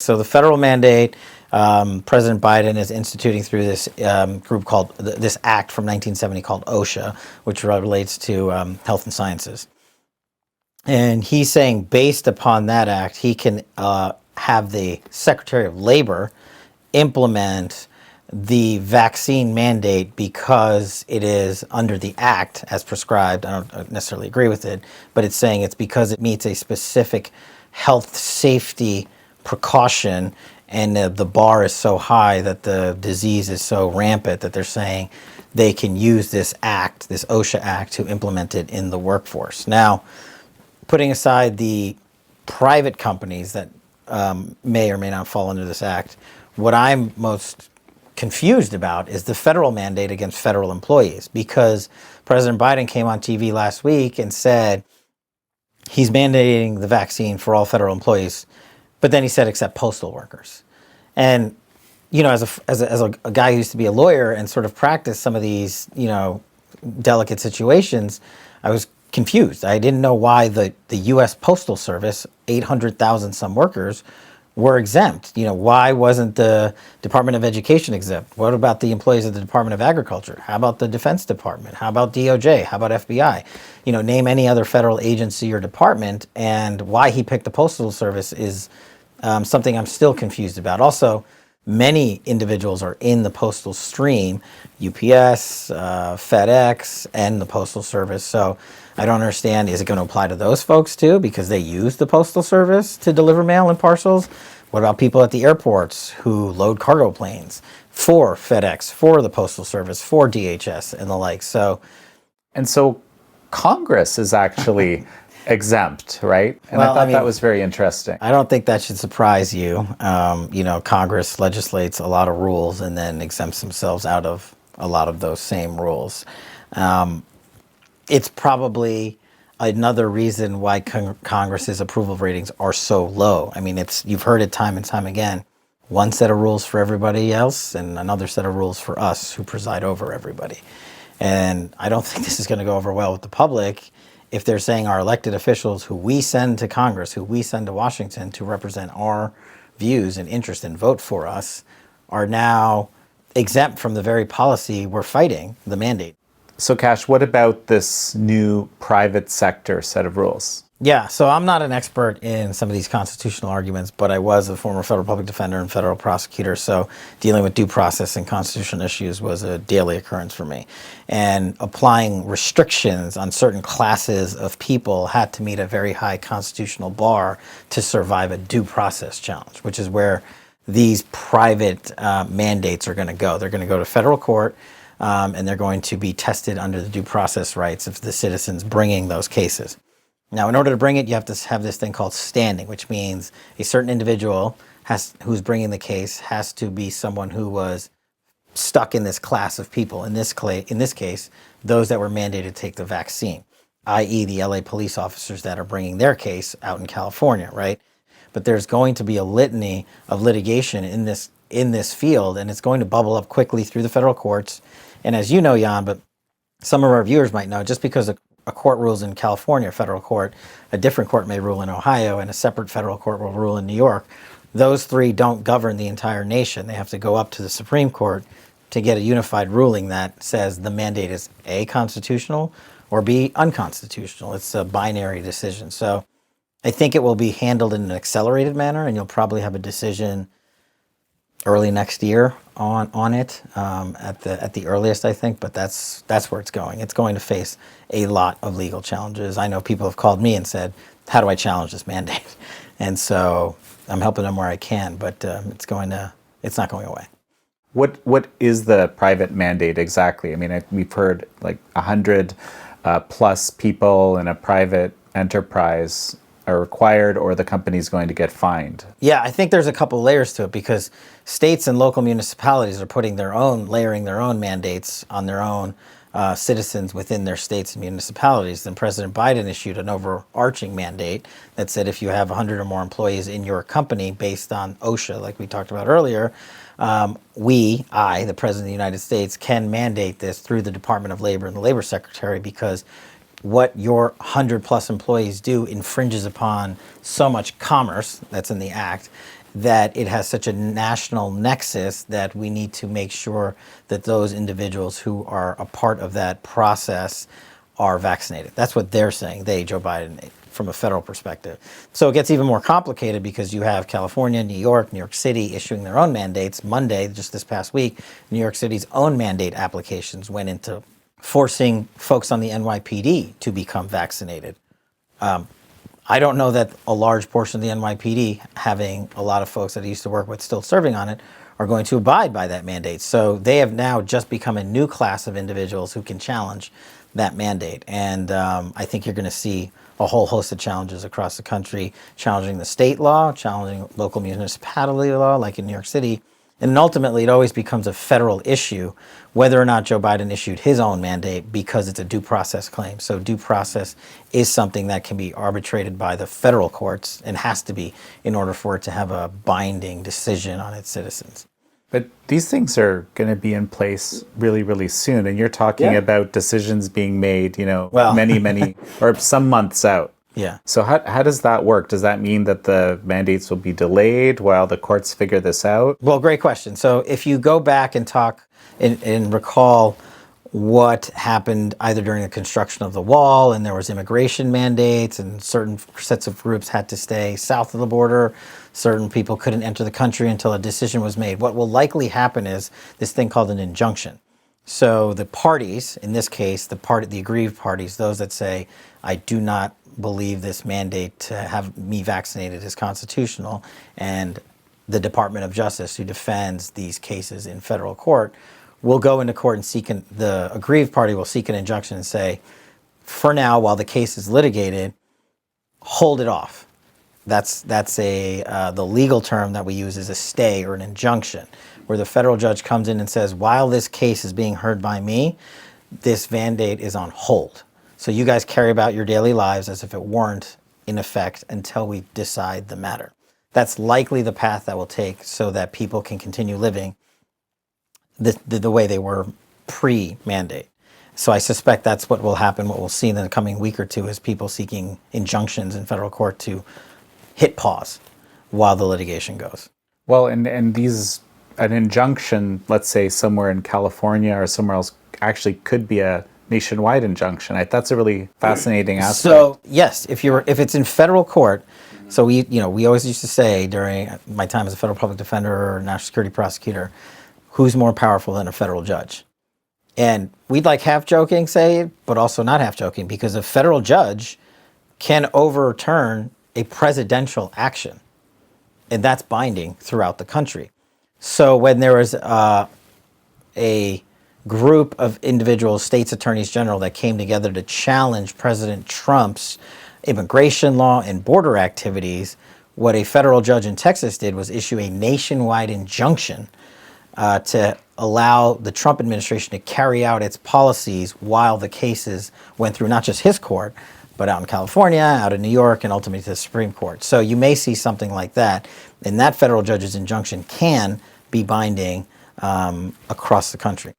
So the federal mandate, President Biden is instituting through this group called, this act from 1970 called OSHA, which relates to health and sciences. And he's saying based upon that act, he can have the Secretary of Labor implement the vaccine mandate because it is under the act as prescribed. I don't necessarily agree with it, but it's saying it's because it meets a specific health safety precaution, and the bar is so high that the disease is so rampant that they're saying they can use this act, this OSHA act, to implement it in the workforce. Now, putting aside the private companies that may or may not fall under this act, what I'm most confused about is the federal mandate against federal employees, because President Biden came on TV last week and said he's mandating the vaccine for all federal employees, but then he said except postal workers. And you know, as a guy who used to be a lawyer and sort of practice some of these, you know, delicate situations, I was confused. I didn't know why the U.S. Postal Service, 800,000 some workers, were exempt. You know, why wasn't the Department of Education exempt? What about the employees of the Department of Agriculture? How about the Defense Department? How about DOJ? How about FBI? You know, name any other federal agency or department, and why he picked the Postal Service is something I'm still confused about. Also, many individuals are in the postal stream, UPS, FedEx, and the Postal Service. So I don't understand, is it going to apply to those folks too because they use the Postal Service to deliver mail and parcels? What about people at the airports who load cargo planes for FedEx, for the Postal Service, for DHS and the like? And so Congress is actually exempt, right? And well, I thought that was very interesting. I don't think that should surprise you. You know, Congress legislates a lot of rules and then exempts themselves out of a lot of those same rules. It's probably another reason why Congress's approval ratings are so low. I mean, you've heard it time and time again. One set of rules for everybody else and another set of rules for us who preside over everybody. And I don't think this is going to go over well with the public if they're saying our elected officials who we send to Congress, who we send to Washington to represent our views and interest and vote for us, are now exempt from the very policy we're fighting, the mandate. So Kash, what about this new private sector set of rules? Yeah, so I'm not an expert in some of these constitutional arguments, but I was a former federal public defender and federal prosecutor, so dealing with due process and constitutional issues was a daily occurrence for me. And applying restrictions on certain classes of people had to meet a very high constitutional bar to survive a due process challenge, which is where these private mandates are going to go. They're going to go to federal court, and they're going to be tested under the due process rights of the citizens bringing those cases. Now, in order to bring it, you have to have this thing called standing, which means a certain individual who's bringing the case has to be someone who was stuck in this class of people. In this case, those that were mandated to take the vaccine, i.e. the LA police officers that are bringing their case out in California, right? But there's going to be a litany of litigation in this field, and it's going to bubble up quickly through the federal courts. And as you know, Jan, but some of our viewers might know, just because a court rules in California, federal court, a different court may rule in Ohio, and a separate federal court will rule in New York. Those three don't govern the entire nation. They have to go up to the Supreme Court to get a unified ruling that says the mandate is A, constitutional, or B, unconstitutional. It's a binary decision. So I think it will be handled in an accelerated manner, and you'll probably have a decision early next year on it at the earliest, I think. But that's where it's going. It's going to face a lot of legal challenges. I know people have called me and said, "How do I challenge this mandate?" And so I'm helping them where I can, but it's not going away. What is the private mandate exactly? I mean, we've heard like 100 plus people in a private enterprise are required, or the company's going to get fined. Yeah, I think there's a couple layers to it, because states and local municipalities are layering their own mandates on their own citizens within their states and municipalities. Then President Biden issued an overarching mandate that said if you have 100 or more employees in your company based on OSHA, like we talked about earlier, I, the President of the United States, can mandate this through the Department of Labor and the Labor Secretary, because what your 100 plus employees do infringes upon so much commerce that's in the act that it has such a national nexus that we need to make sure that those individuals who are a part of that process are vaccinated. That's what they're saying, Joe Biden, from a federal perspective. So it gets even more complicated because you have California, New York City issuing their own mandates. Monday, just this past week, New York City's own mandate applications went into forcing folks on the NYPD to become vaccinated. I don't know that a large portion of the NYPD, having a lot of folks that I used to work with still serving on it, are going to abide by that mandate. So they have now just become a new class of individuals who can challenge that mandate. And I think you're going to see a whole host of challenges across the country, challenging the state law, challenging local municipality law, like in New York City. And ultimately, it always becomes a federal issue whether or not Joe Biden issued his own mandate, because it's a due process claim. So due process is something that can be arbitrated by the federal courts, and has to be, in order for it to have a binding decision on its citizens. But these things are going to be in place really, really soon. And you're talking about decisions being made, many, or some months out. Yeah. So how does that work? Does that mean that the mandates will be delayed while the courts figure this out? Well, great question. So if you go back and talk and recall what happened either during the construction of the wall, and there was immigration mandates, and certain sets of groups had to stay south of the border, certain people couldn't enter the country until a decision was made. What will likely happen is this thing called an injunction. So the parties, in this case, the aggrieved parties, those that say, I do not believe this mandate to have me vaccinated is constitutional, and the Department of Justice, who defends these cases in federal court, will go into court and the aggrieved party will seek an injunction and say, for now, while the case is litigated, hold it off. That's the legal term that we use is a stay or an injunction, where the federal judge comes in and says, while this case is being heard by me, this mandate is on hold. So you guys carry about your daily lives as if it weren't in effect until we decide the matter. That's likely the path that will take, so that people can continue living the way they were pre-mandate. So I suspect that's what will happen. What we'll see in the coming week or two is people seeking injunctions in federal court to hit pause while the litigation goes. Well, and an injunction, let's say somewhere in California or somewhere else, actually could be a nationwide injunction. That's a really fascinating aspect. So yes, if it's in federal court, so we always used to say during my time as a federal public defender or national security prosecutor, who's more powerful than a federal judge? And we'd like half joking say it, but also not half joking, because a federal judge can overturn a presidential action, and that's binding throughout the country. So when there was a group of individuals, states attorneys general, that came together to challenge President Trump's immigration law and border activities, what a federal judge in Texas did was issue a nationwide injunction to allow the Trump administration to carry out its policies while the cases went through not just his court, but out in California, out in New York, and ultimately to the Supreme Court. So you may see something like that, and that federal judge's injunction can be binding across the country.